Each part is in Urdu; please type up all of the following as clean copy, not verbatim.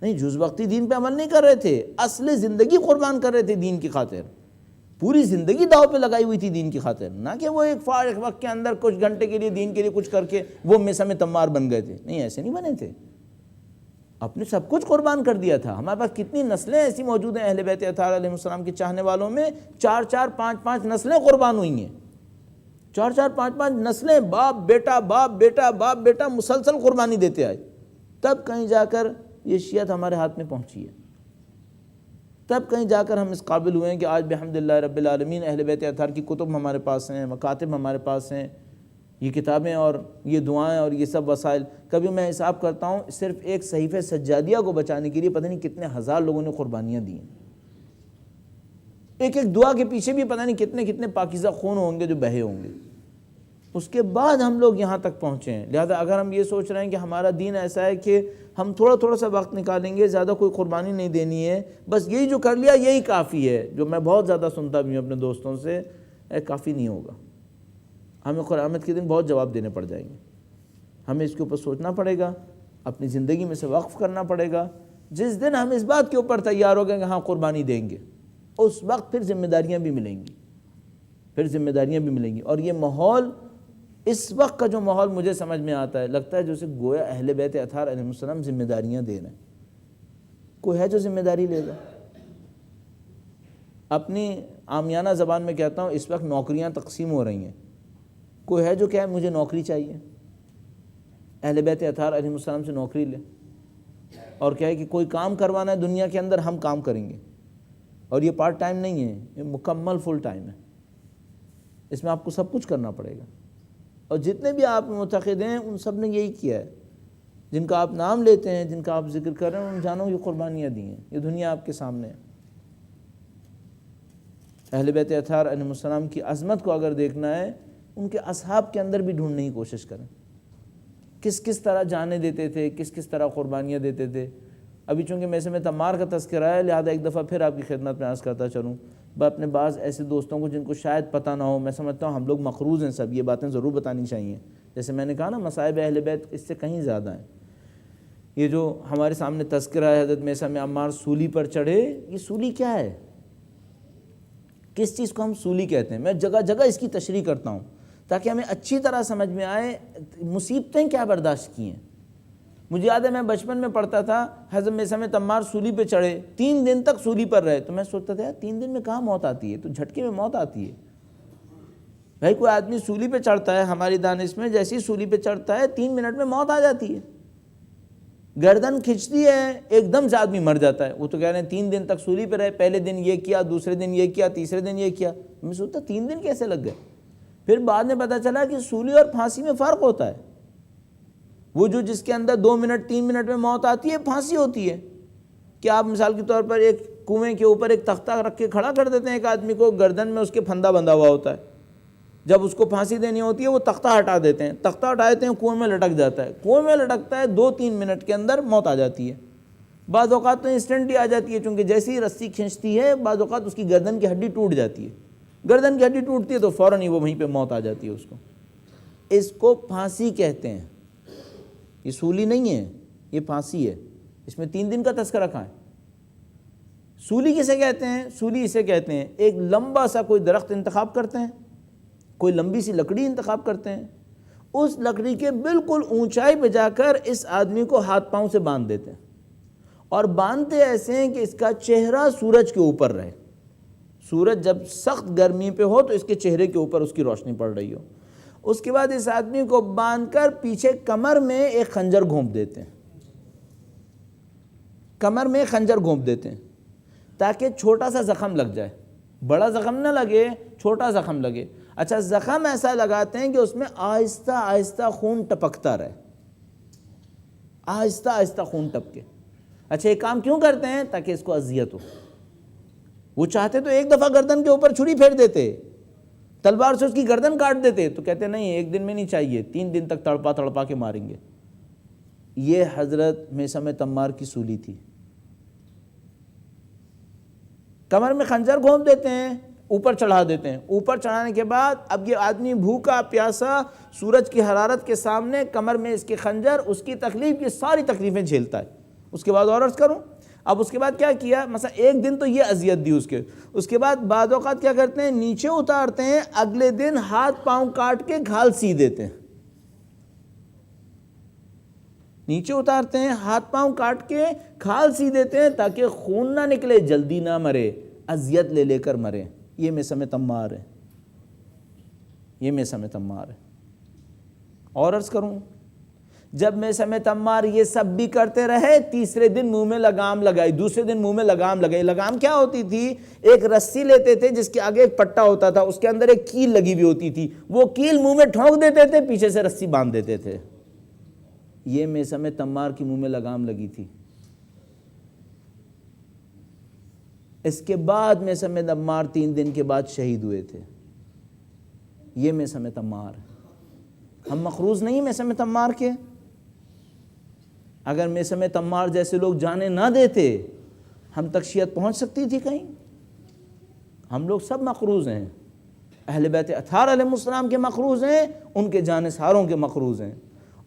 نہیں، جز وقتی دین پہ عمل نہیں کر رہے تھے، اصل زندگی قربان کر رہے تھے دین کی خاطر، پوری زندگی داؤ پہ لگائی ہوئی تھی دین کی خاطر، نہ کہ وہ ایک فارغ وقت کے اندر کچھ گھنٹے کے لیے دین کے لیے کچھ کر کے وہ میثم تمار بن گئے تھے. نہیں، ایسے نہیں بنے تھے، آپ نے سب کچھ قربان کر دیا تھا. ہمارے پاس کتنی نسلیں ایسی موجود ہیں اہل بیت اطہار علیہ السلام کے چاہنے والوں میں، 4 5 نسلیں قربان ہوئی ہیں، 4 5 نسلیں، باپ بیٹا باپ بیٹا باپ بیٹا مسلسل قربانی دیتے آئے، تب کہیں جا کر یہ شیعت ہمارے ہاتھ میں پہنچی ہے، تب کہیں جا کر ہم اس قابل ہوئے ہیں کہ آج بحمدللہ رب العالمین اہل بیت اطہار کی کتب ہمارے پاس ہیں، مکاتب ہمارے پاس ہیں، یہ کتابیں اور یہ دعائیں اور یہ سب وسائل. کبھی میں حساب کرتا ہوں صرف ایک صحیفہ سجادیہ کو بچانے کے لیے پتہ نہیں کتنے ہزار لوگوں نے قربانیاں دی ہیں، ایک ایک دعا کے پیچھے بھی پتہ نہیں کتنے کتنے پاکیزہ خون ہوں گے جو بہے ہوں گے. اس کے بعد ہم لوگ یہاں تک پہنچے ہیں. لہذا اگر ہم یہ سوچ رہے ہیں کہ ہمارا دین ایسا ہے کہ ہم تھوڑا سا وقت نکالیں گے، زیادہ کوئی قربانی نہیں دینی ہے، بس یہی جو کر لیا یہی کافی ہے، جو میں بہت زیادہ سنتا بھی ہوں اپنے دوستوں سے، کافی نہیں ہوگا. ہمیں قیامت کے دن بہت جواب دینے پڑ جائیں گے. ہمیں اس کے اوپر سوچنا پڑے گا، اپنی زندگی میں سے وقف کرنا پڑے گا. جس دن ہم اس بات کے اوپر تیار ہو گئے کہ ہاں قربانی دیں گے، اس وقت پھر ذمہ داریاں بھی ملیں گی. اور یہ ماحول، اس وقت کا جو ماحول مجھے سمجھ میں آتا ہے، لگتا ہے جیسے گویا اہل بیت اطہار علیہ السلام ذمہ داریاں دے رہے ہیں. کوئی ہے جو ذمہ داری لے گا؟ اپنی عامیانہ زبان میں کہتا ہوں اس وقت نوکریاں تقسیم ہو رہی ہیں، کوئی ہے جو کہے مجھے نوکری چاہیے؟ اہل بیت اطہار علیہ السلام سے نوکری لے اور کہے کہ کوئی کام کروانا ہے دنیا کے اندر، ہم کام کریں گے. اور یہ پارٹ ٹائم نہیں ہے، یہ مکمل فل ٹائم ہے. اس میں آپ کو سب کچھ کرنا پڑے گا. اور جتنے بھی آپ معتقد ہیں ان سب نے یہی کیا ہے، جن کا آپ نام لیتے ہیں، جن کا آپ ذکر کر رہے ہیں، ان جانوں کی قربانیاں دی ہیں. یہ دنیا آپ کے سامنے ہے. اہل بیت اطہار علیہ السلام کی عظمت کو اگر دیکھنا ہے، ان کے اصحاب کے اندر بھی ڈھونڈنے کی کوشش کریں، کس طرح جانیں دیتے تھے، کس طرح قربانیاں دیتے تھے. ابھی چونکہ میثم تمار کا تذکرہ ہے، لہذا ایک دفعہ پھر آپ کی خدمت میں عرض کرتا چلوں. میں اپنے بعض ایسے دوستوں کو جن کو شاید پتہ نہ ہو، میں سمجھتا ہوں ہم لوگ مقروض ہیں سب، یہ باتیں ضرور بتانی چاہیے. جیسے میں نے کہا نا، مصائب اہل بیت اس سے کہیں زیادہ ہیں. یہ جو ہمارے سامنے تذکرہ ہے حضرت میثم عمار سولی پر چڑھے، یہ سولی کیا ہے؟ کس چیز کو ہم سولی کہتے ہیں؟ میں جگہ جگہ اس کی تشریح کرتا ہوں تاکہ ہمیں اچھی طرح سمجھ میں آئے مصیبتیں کیا برداشت کی ہیں. مجھے یاد ہے میں بچپن میں پڑھتا تھا، حضرت میثم عمار سولی پہ چڑھے، 3 دن تک سولی پر رہے. تو میں سوچتا تھا یار 3 دن میں کہاں موت آتی ہے؟ تو جھٹکے میں موت آتی ہے. بھائی کوئی آدمی سولی پہ چڑھتا ہے، ہماری دانش میں جیسی سولی پہ چڑھتا ہے 3 منٹ میں موت آ جاتی ہے. گردن کھنچتی ہے، ایک دم سے آدمی مر جاتا ہے. وہ تو کہہ رہے ہیں 3 دن تک سولی پہ رہے، پہلے دن یہ کیا، دوسرے دن یہ کیا، تیسرے دن یہ کیا. میں سوچتا 3 دن کیسے لگ گئے؟ پھر بعد میں پتہ چلا کہ سولی اور پھانسی میں فرق ہوتا ہے. وہ جو جس کے اندر 2 منٹ 3 منٹ میں موت آتی ہے، پھانسی ہوتی ہے. کہ آپ مثال کے طور پر ایک کنویں کے اوپر ایک تختہ رکھ کے کھڑا کر دیتے ہیں ایک آدمی کو، گردن میں اس کے پھندا بندھا ہوا ہوتا ہے. جب اس کو پھانسی دینی ہوتی ہے وہ تختہ ہٹا دیتے ہیں، تختہ ہٹا دیتے ہیں، کنویں میں لٹک جاتا ہے. کنویں میں لٹکتا ہے، 2-3 منٹ کے اندر موت آ جاتی ہے. بعض اوقات تو انسٹنٹلی آ جاتی ہے، چونکہ جیسی رسی کھینچتی ہے بعض اوقات اس کی گردن کی ہڈی ٹوٹ جاتی ہے. گردن کی ہڈی ٹوٹتی ہے تو فوراً ہی وہ وہیں پہ موت آ جاتی ہے اس کو. اس کو پھانسی کہتے ہیں. یہ سولی نہیں ہے، یہ پھانسی ہے. اس میں 3 دن کا تذکرہ کہاں ہے؟ سولی کسے کہتے ہیں؟ سولی اسے کہتے ہیں ایک لمبا سا کوئی درخت انتخاب کرتے ہیں، کوئی لمبی سی لکڑی انتخاب کرتے ہیں، اس لکڑی کے بالکل اونچائی پہ جا کر اس آدمی کو ہاتھ پاؤں سے باندھ دیتے ہیں، اور باندھتے ایسے ہیں کہ اس کا چہرہ سورج کے اوپر رہے. سورج جب سخت گرمی پہ ہو تو اس کے چہرے کے اوپر اس کی روشنی پڑ رہی ہو. اس کے بعد اس آدمی کو باندھ کر پیچھے کمر میں ایک خنجر گھونپ دیتے ہیں، کمر میں خنجر گھونپ دیتے ہیں تاکہ چھوٹا سا زخم لگ جائے، بڑا زخم نہ لگے، چھوٹا زخم لگے. اچھا زخم ایسا لگاتے ہیں کہ اس میں آہستہ آہستہ خون ٹپکتا رہے، آہستہ آہستہ خون ٹپکے. اچھا یہ کام کیوں کرتے ہیں؟ تاکہ اس کو اذیت ہو. وہ چاہتے تو ایک دفعہ گردن کے اوپر چھری پھیر دیتے، تلوار سے اس کی گردن کاٹ دیتے، تو کہتے نہیں 1 دن میں نہیں چاہیے، 3 دن تک تڑپا تڑپا کے ماریں گے. یہ حضرت میثم تمار کی سولی تھی. کمر میں خنجر گھونپ دیتے ہیں، اوپر چڑھا دیتے ہیں. اوپر چڑھانے کے بعد اب یہ آدمی بھوکا پیاسا سورج کی حرارت کے سامنے کمر میں اس کے خنجر، اس کی تکلیف کی ساری تکلیفیں جھیلتا ہے. اس کے بعد اور عرض کروں. اب اس کے بعد کیا کیا، مثلا ایک دن تو یہ اذیت دی اس کے بعد بعض اوقات کیا کرتے ہیں، نیچے اتارتے ہیں، اگلے دن ہاتھ پاؤں کاٹ کے گھال سی دیتے ہیں. نیچے اتارتے ہیں، ہاتھ پاؤں کاٹ کے کھال سی دیتے ہیں تاکہ خون نہ نکلے، جلدی نہ مرے، اذیت لے لے کر مرے. یہ میثم تمار ہے، یہ میثم تمار ہے. اور عرض کروں، جب میثم تمار یہ سب بھی کرتے رہے، تیسرے دن منہ میں لگام لگائی، دوسرے دن منہ میں لگام لگائی. لگام کیا ہوتی تھی؟ ایک رسی لیتے تھے جس کے آگے ایک پٹا ہوتا تھا، اس کے اندر ایک کیل لگی ہوئی ہوتی تھی، وہ کیل منہ میں ٹھونک دیتے تھے، پیچھے سے رسی باندھ دیتے تھے. یہ میثم تمار کی منہ میں لگام لگی تھی. اس کے بعد میثم تمار 3 دن کے بعد شہید ہوئے تھے. یہ میثم تمار ہے. ہم مقروض نہیں میثم تمار کے. اگر میثم تمار جیسے لوگ جانے نہ دیتے، ہم تک شیعت پہنچ سکتی تھی کہیں؟ ہم لوگ سب مقروض ہیں. اہل بیت اطہار علیہ السلام کے مقروض ہیں، ان کے جانثاروں کے مقروض ہیں.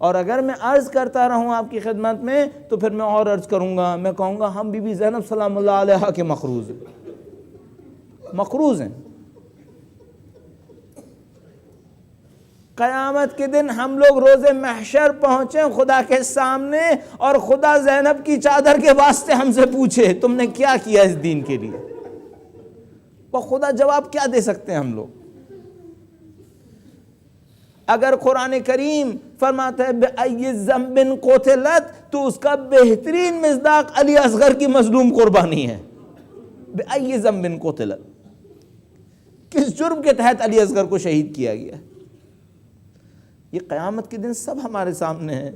اور اگر میں عرض کرتا رہوں آپ کی خدمت میں تو پھر میں اور عرض کروں گا، میں کہوں گا ہم بی بی زینب سلام اللہ علیہا کے مقروض ہیں، مقروض ہیں. قیامت کے دن ہم لوگ روز محشر پہنچیں خدا کے سامنے، اور خدا زینب کی چادر کے واسطے ہم سے پوچھے تم نے کیا کیا اس دین کے لیے. وہ خدا جواب کیا دے سکتے ہیں ہم لوگ؟ اگر قرآن کریم فرماتا ہے بِأَيِّ ذَنبٍ قُتِلَتْ، تو اس کا بہترین مصداق علی اصغر کی مظلوم قربانی ہے. بِأَيِّ ذَنبٍ قُتِلَتْ، کس جرم کے تحت علی اصغر کو شہید کیا گیا؟ یہ قیامت کے دن سب ہمارے سامنے ہے.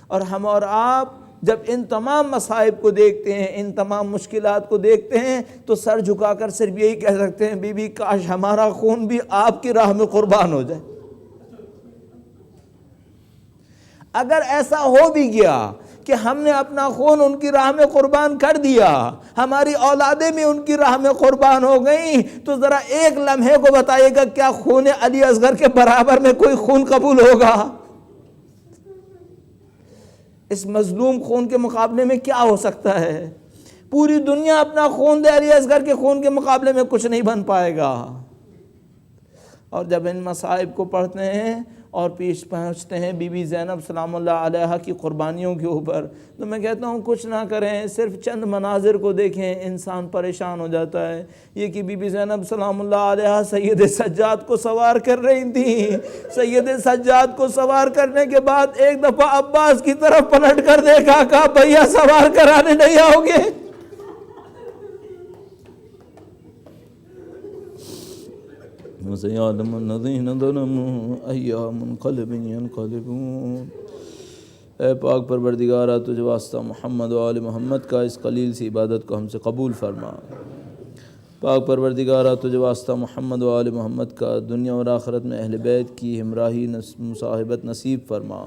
اور ہم اور آپ جب ان تمام مصائب کو دیکھتے ہیں، ان تمام مشکلات کو دیکھتے ہیں، تو سر جھکا کر صرف یہی کہہ سکتے ہیں بی بی کاش ہمارا خون بھی آپ کی راہ میں قربان ہو جائے. اگر ایسا ہو بھی گیا کہ ہم نے اپنا خون ان کی راہ میں قربان کر دیا، ہماری اولادیں بھی ان کی راہ میں قربان ہو گئیں، تو ذرا ایک لمحے کو بتائیے گا کیا خون علی اصغر کے برابر میں کوئی خون قبول ہوگا؟ اس مظلوم خون کے مقابلے میں کیا ہو سکتا ہے؟ پوری دنیا اپنا خون دے، علی اصغر کے خون کے مقابلے میں کچھ نہیں بن پائے گا. اور جب ان مصائب کو پڑھتے ہیں اور پیش پہنچتے ہیں بی بی زینب سلام اللہ علیہا کی قربانیوں کے اوپر، تو میں کہتا ہوں کچھ نہ کریں، صرف چند مناظر کو دیکھیں، انسان پریشان ہو جاتا ہے. یہ کہ بی بی زینب سلام اللہ علیہا سید سجاد کو سوار کر رہی تھیں. سید سجاد کو سوار کرنے کے بعد ایک دفعہ عباس کی طرف پلٹ کر دیکھا، کہا بھیا سوار کرانے نہیں آؤ گے؟ وَسَيَعْلَمُ الَّذِينَ ظَلَمُوا أَيَّ مُنْقَلِبٍ يَنْقَلِبُونَ. اے پاک پروردگارا تجھے واسطہ محمد و آل محمد کا اس قلیل سی عبادت کو ہم سے قبول فرما. پاک پروردگارا تجھے واسطہ محمد و آل محمد کا دنیا اور آخرت میں اہل بیت کی ہمراہی مصاحبت نصیب فرما.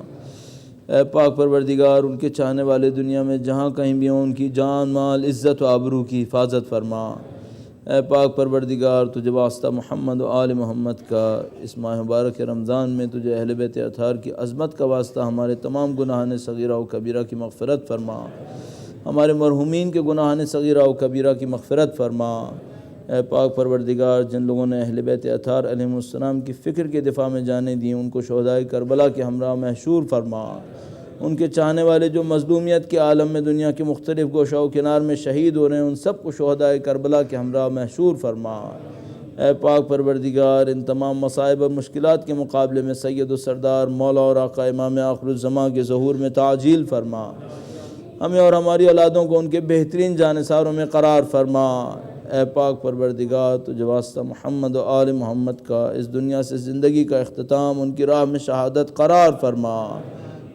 اے پاک پروردگار ان کے چاہنے والے دنیا میں جہاں کہیں بھی ہوں ان کی جان مال عزت و آبرو کی حفاظت فرما. اے پاک پروردگار تجھے واسطہ محمد و آل محمد کا اس ماہ مبارک رمضان میں تجھے اہل بیت اطہار کی عظمت کا واسطہ ہمارے تمام گناہان صغیرہ و کبیرہ کی مغفرت فرما. ہمارے مرحومین کے گناہان صغیرہ و کبیرہ کی مغفرت فرما. اے پاک پروردگار جن لوگوں نے اہل بیت اطہار علیہ السلام کی فکر کے دفاع میں جانیں دیں، ان کو شہدائے کربلا کے ہمراہ محشور فرما. ان کے چاہنے والے جو مظلومیت کے عالم میں دنیا کے مختلف گوشہ و کنار میں شہید ہو رہے ہیں، ان سب کو شہدائے کربلا کے ہمراہ محشور فرما. اے پاک پروردگار ان تمام مصائب اور مشکلات کے مقابلے میں سید و سردار مولا اور آقا امام آخر الزماں کے ظہور میں تعجیل فرما. ہمیں اور ہماری اولادوں کو ان کے بہترین جانثاروں میں قرار فرما. اے پاک پروردگار تجھے واسطہ محمد و آل محمد کا اس دنیا سے زندگی کا اختتام ان کی راہ میں شہادت قرار فرما.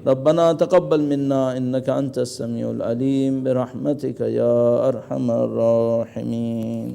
ربنا تقبل منا انك انت السميع العليم برحمتك يا ارحم الراحمين.